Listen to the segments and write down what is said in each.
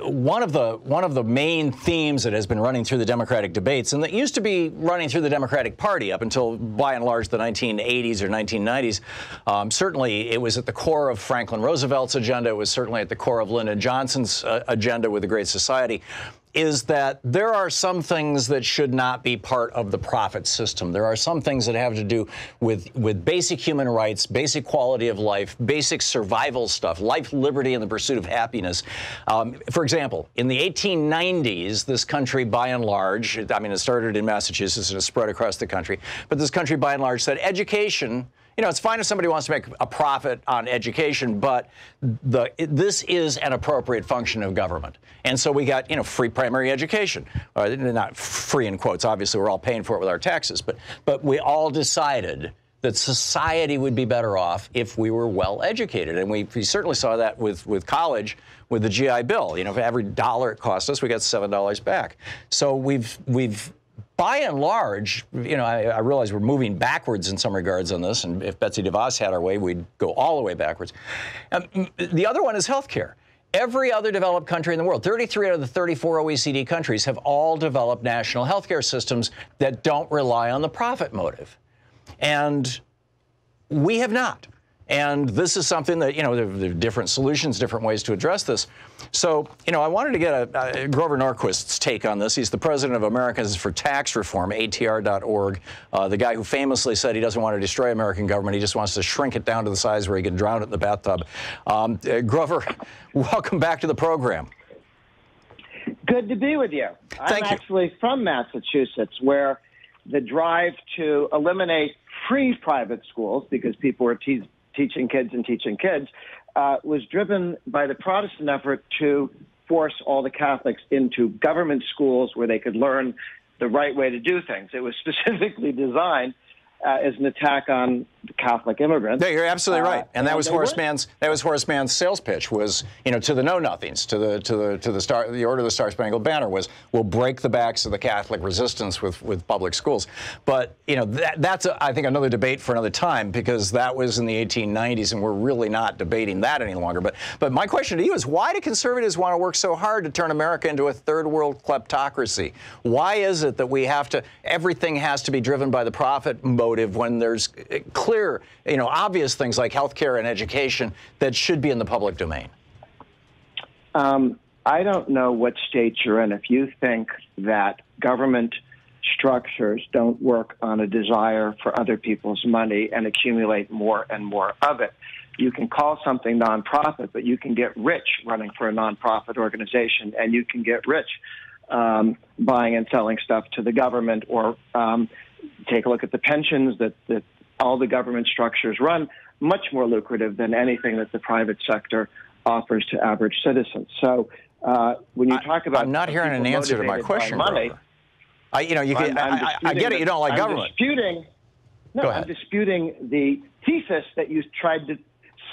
one of the main themes that has been running through the Democratic debates, and that used to be running through the Democratic Party up until, by and large, the 1980s or 1990s, certainly it was at the core of Franklin Roosevelt's agenda. It was certainly at the core of Lyndon Johnson's agenda with the Great Society, is that there are some things that should not be part of the profit system. There are some things that have to do with basic human rights, basic quality of life, basic survival stuff, life, liberty, and the pursuit of happiness. For example, in the 1890s, this country, by and large, I mean, it started in Massachusetts and it spread across the country, but this country, by and large, said education, you know, it's fine if somebody wants to make a profit on education, but this is an appropriate function of government. And so we got, you know, free primary education. Not free in quotes, obviously we're all paying for it with our taxes, but we all decided that society would be better off if we were well educated. And we certainly saw that with college, with the GI Bill. You know, for every dollar it cost us, we got $7 back. So we've by and large, you know, I realize we're moving backwards in some regards on this, and if Betsy DeVos had her way, we'd go all the way backwards. The other one is healthcare. Every other developed country in the world, 33 out of the 34 OECD countries, have all developed national healthcare systems that don't rely on the profit motive. And we have not. And this is something that, you know, there are different solutions, different ways to address this. So, you know, I wanted to get Grover Norquist's take on this. He's the president of Americans for Tax Reform, ATR.org, the guy who famously said he doesn't want to destroy American government. He just wants to shrink it down to the size where he can drown it in the bathtub. Grover, welcome back to the program. Good to be with you. I'm actually from Massachusetts, where the drive to eliminate free private schools, because people were teaching kids, was driven by the Protestant effort to force all the Catholics into government schools where they could learn the right way to do things. It was specifically designed as an attack on Catholic immigrants. Yeah, you're absolutely right, and that was Horace Mann's sales pitch. Was, you know, to the know-nothings, to the Order of the Star-Spangled Banner was, we'll break the backs of the Catholic resistance with public schools. But you know, that's I think another debate for another time, because that was in the 1890s, and we're really not debating that any longer. But my question to you is, why do conservatives want to work so hard to turn America into a third world kleptocracy? Why is it that we have to, everything has to be driven by the profit motive when there's clear, you know, obvious things like healthcare and education that should be in the public domain? I don't know what state you're in. If you think that government structures don't work on a desire for other people's money and accumulate more and more of it, you can call something nonprofit, but you can get rich running for a nonprofit organization, and you can get rich buying and selling stuff to the government, or take a look at the pensions that all the government structures run, much more lucrative than anything that the private sector offers to average citizens. So when you talk about, I'm not hearing an answer to my question, money, I get it. You don't like government. I'm disputing the thesis that you tried to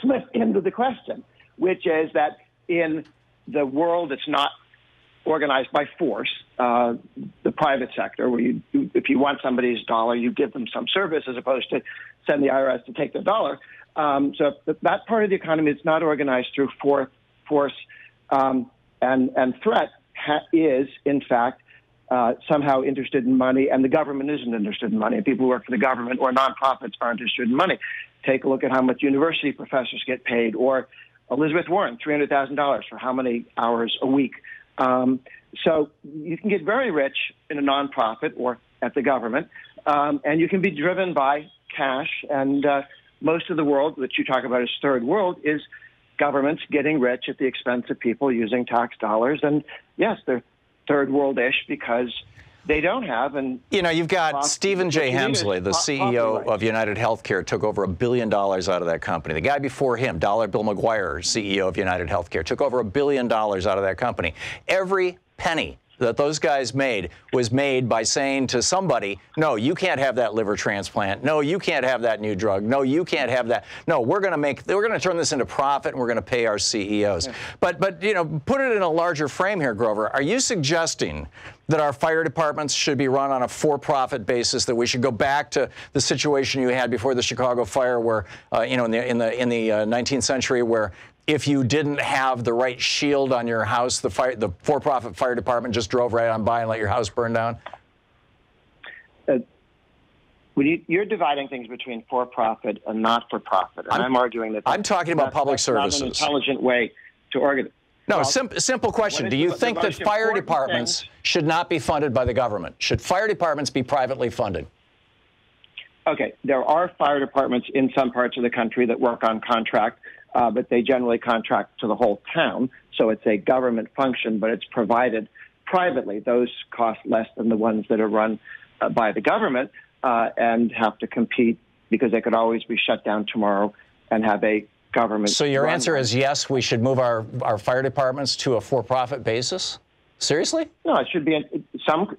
slip into the question, which is that in the world that's not organized by force, the private sector, where if you want somebody's dollar, you give them some service as opposed to send the IRS to take their dollar. So that part of the economy is not organized through force and threat is, in fact, somehow interested in money, and the government isn't interested in money. And people who work for the government or nonprofits aren't interested in money. Take a look at how much university professors get paid, or Elizabeth Warren, $300,000 for how many hours a week. So you can get very rich in a nonprofit or at the government, and you can be driven by cash. And most of the world that you talk about as third world is governments getting rich at the expense of people using tax dollars. And yes, they're third world-ish because they don't have. And you know, you've got Stephen J. Hemsley, the CEO of United Healthcare, took over $1 billion out of that company. The guy before him, Dollar Bill McGuire, CEO of United Healthcare, took over $1 billion out of that company. Every penny that those guys made was made by saying to somebody, no, you can't have that liver transplant. No, you can't have that new drug. No, you can't have that. No, we're going to turn this into profit, and we're going to pay our CEOs. Yeah. But you know, put it in a larger frame here, Grover. Are you suggesting that our fire departments should be run on a for-profit basis, that we should go back to the situation you had before the Chicago fire, where in the 19th century, where if you didn't have the right shield on your house, the for-profit fire department just drove right on by and let your house burn down? You're dividing things between for-profit and not-for-profit, and I'm arguing that I'm talking about public services. Not an intelligent way to organize. No, well, simple question. Do you think that fire departments should not be funded by the government? Should fire departments be privately funded? Okay, there are fire departments in some parts of the country that work on contract, but they generally contract to the whole town, so it's a government function, but it's provided privately. Those cost less than the ones that are run by the government. And have to compete because they could always be shut down tomorrow and have a government. So your answer is yes, we should move our fire departments to a for-profit basis? Seriously? No, it should be some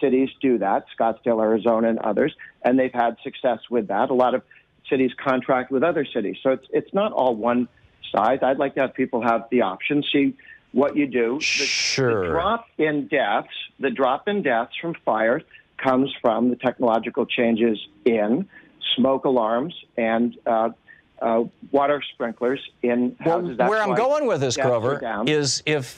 cities do that, Scottsdale, Arizona, and others, and they've had success with that. A lot of cities contract with other cities. So it's not all one size. I'd like to have people have the option, see what you do. Sure. The drop in deaths from fires comes from the technological changes in smoke alarms and water sprinklers in houses. Where I'm going with this, Grover, is I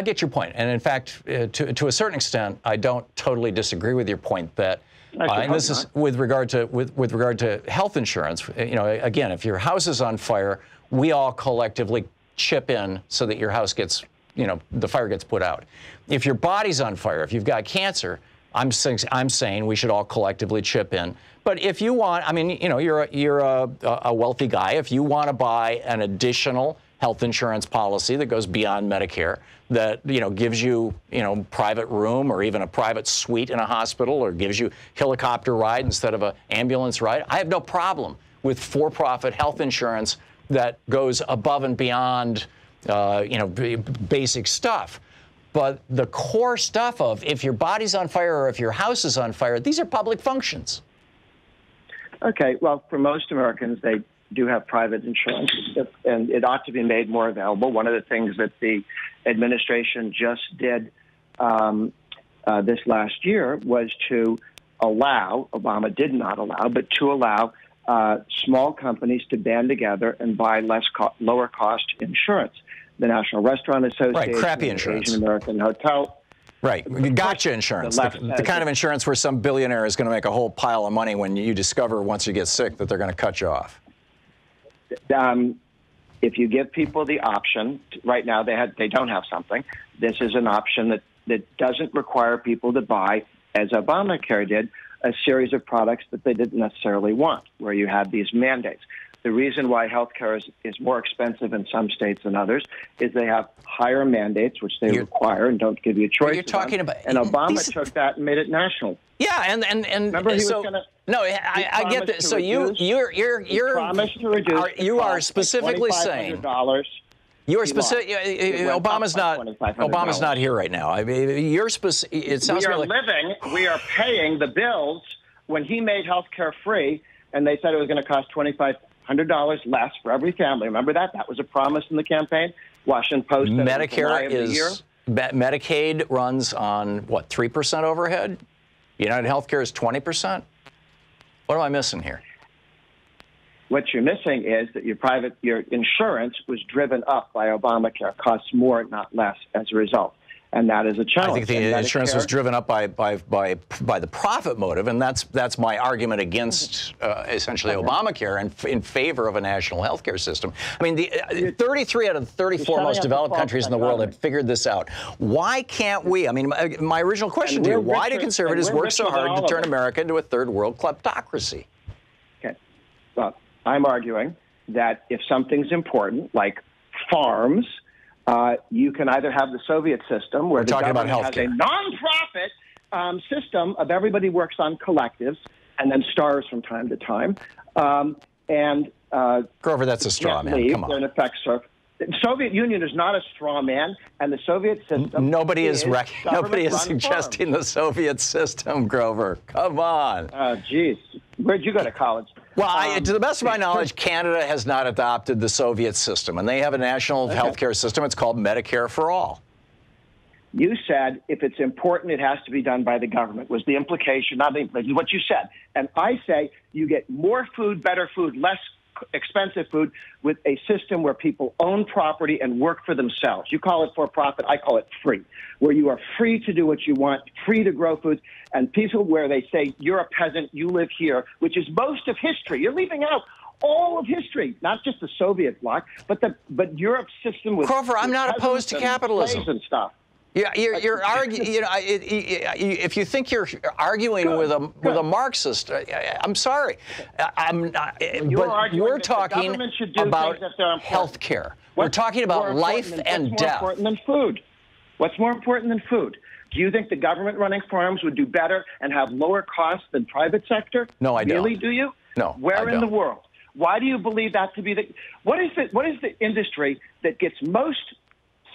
get your point, and in fact, to a certain extent, I don't totally disagree with your point that. And this is with regard to health insurance. You know, again, if your house is on fire, we all collectively chip in so that your house gets, you know, the fire gets put out. If your body's on fire, if you've got cancer, I'm saying we should all collectively chip in. But if you want, I mean, you know, you're a wealthy guy. If you want to buy an additional health insurance policy that goes beyond Medicare, that, you know, gives you, you know, private room or even a private suite in a hospital, or gives you helicopter ride instead of an ambulance ride, I have no problem with for-profit health insurance that goes above and beyond, you know, basic stuff. But the core stuff of if your body's on fire or if your house is on fire, these are public functions. Okay, well, for most Americans, they do have private insurance, and it ought to be made more available. One of the things that the administration just did this last year was to allow, Obama did not allow, but to allow small companies to band together and buy lower cost insurance. The National Restaurant Association, right, crappy insurance, Asian American Hotel. Right, gotcha insurance, the kind of insurance where some billionaire is going to make a whole pile of money when you discover once you get sick that they're going to cut you off. If you give people the option, right now they don't have something. This is an option that doesn't require people to buy, as Obamacare did, a series of products that they didn't necessarily want, where you have these mandates. The reason why health care is more expensive in some states than others is they have higher mandates, which they require and don't give you a choice. You're talking about, and Obama took that and made it national. Yeah, and remember he so was gonna, no, I get that. So you're promised to reduce. You are specifically saying you're specific. Obama's not here right now. I mean, you're specific. It sounds we are paying the bills when he made health care free, and they said it was going to cost $2,500 less for every family. Remember that? That was a promise in the campaign. Washington Post. Medicaid runs on what, 3% overhead? United Healthcare is 20%. What am I missing here? What you're missing is that your insurance was driven up by Obamacare. Costs more, not less, as a result. And that is a challenge. I think the insurance was driven up by the profit motive, and that's my argument against essentially Obamacare and in favor of a national health care system. I mean, the 33 out of the 34 most developed countries in the world have figured this out. Why can't we? I mean, my original question to you, why do conservatives work so hard to turn America into a third world kleptocracy? Okay. Well, I'm arguing that if something's important, like farms, you can either have the Soviet system, where the government has a nonprofit system of everybody works on collectives and then starves from time to time. Grover, that's a straw man. Come on. The Soviet Union is not a straw man, and the Soviet system. Nobody is suggesting the Soviet system, Grover. Come on. Geez, where'd you go to college? Well, to the best of my knowledge, Canada has not adopted the Soviet system, and they have a national health care system. It's called Medicare for All. You said if it's important, it has to be done by the government, was the implication, not what you said. And I say you get more food, better food, less expensive food with a system where people own property and work for themselves. You call it for profit, I call it free, where you are free to do what you want, free to grow food, and people where they say you're a peasant, you live here, which is most of history. You're leaving out all of history, not just the Soviet bloc, but Europe's system with Grover, I'm not opposed to capitalism and stuff. Yeah, you're arguing. You know, if you think you're arguing with a Marxist, I'm sorry. I'm not. But we're talking about health care. We're talking about life and death. What's more important than food? What's more important than food? Do you think the government running farms would do better and have lower costs than private sector? No, I don't. Really, do you? No. Where in the world? Why do you believe that to be the? What is the industry that gets most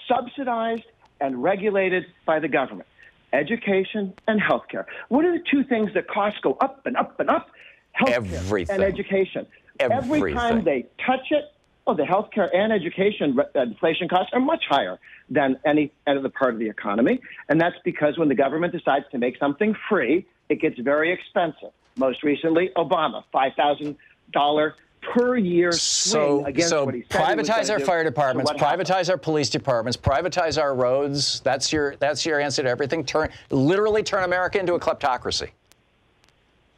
subsidized and regulated by the government? Education and healthcare. What are the two things that costs go up and up and up? Healthcare and education. Every time they touch it, the healthcare and education inflation costs are much higher than any other part of the economy. And that's because when the government decides to make something free, it gets very expensive. Most recently, Obama, $5,000 per year swing against what he said. Privatize our fire departments, privatize our police departments, privatize our roads. That's your answer to everything. Literally turn America into a kleptocracy.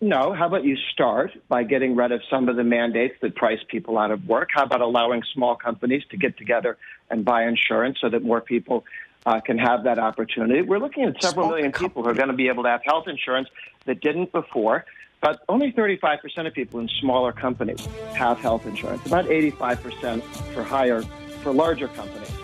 No. How about you start by getting rid of some of the mandates that price people out of work? How about allowing small companies to get together and buy insurance so that more people can have that opportunity? We're looking at several million people who are going to be able to have health insurance that didn't before. But only 35% of people in smaller companies have health insurance, about 85% for larger companies.